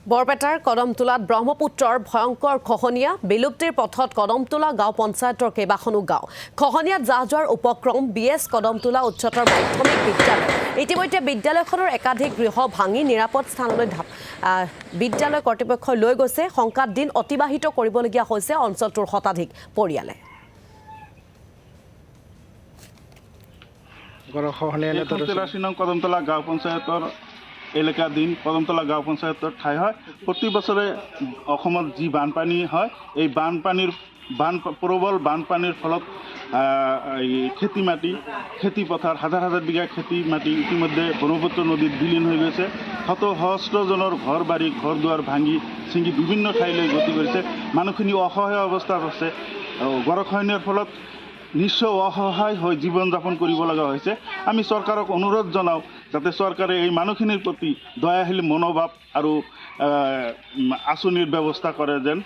বৰপেটাৰ কদমতোলাত ব্ৰহ্মপুত্ৰৰ ভয়ংকৰ খহনীয়া বিলুপ্তিৰ পথত কদমতোলা গাঁও পঞ্চায়তৰ কেইবাখনো গাঁও খহনীয়াত জাহ যোৱাৰ উপক্ৰম BS কদমতোলা উচ্চতৰ মাধ্যমিক বিদ্যালয় ইতিমধ্যে বিদ্যালয়খনৰ একাধিক গৃহ ভাঙি নিৰাপদ স্থানলৈ বিদ্যালয় কৰ্তৃপক্ষই লৈ গৈছে সংকাত দিন অতিবাহিত কৰিবলগীয়া হৈছে অঞ্চলটোৰ শতাধিক পৰিয়ালে কদমতলা গাঁও পঞ্চায়তৰ এলেকাধীন কদমতলা গাঁও পঞ্চায়তৰ ঠাই হয় প্ৰতি বছৰে অসমত যি বানপানী হয় এই বানপানীৰ প্ৰবল বানপানীৰ ফলত খেতি মাটি খেতি পথাৰ হাজাৰ হাজাৰ বিঘা খেতি মাটি ইতিমধ্যে ব্ৰহ্মপুত্ৰ নদীত বিলীন হৈ গৈছে সহস্ৰজনৰ ঘৰ বাৰী ঘৰ দুৱাৰ ভাঙি ছিঙি বিভিন্ন ঠাইলৈ গতি কৰিছে মানুহখিনি অসহায় অৱস্থাত আছে গৰাখহনীয়াৰ ফলত নিশ্চয় অসহায় হৈ জীৱন যাপন কৰিব লগা হৈছে আমি চৰকাৰক অনুৰোধ জনাওঁ যাতে চৰকাৰে এই মানুহখিনিৰ প্ৰতি দয়াশীল মনোভাৱ আৰু আঁচনিৰ ব্যৱস্থা কৰে যেন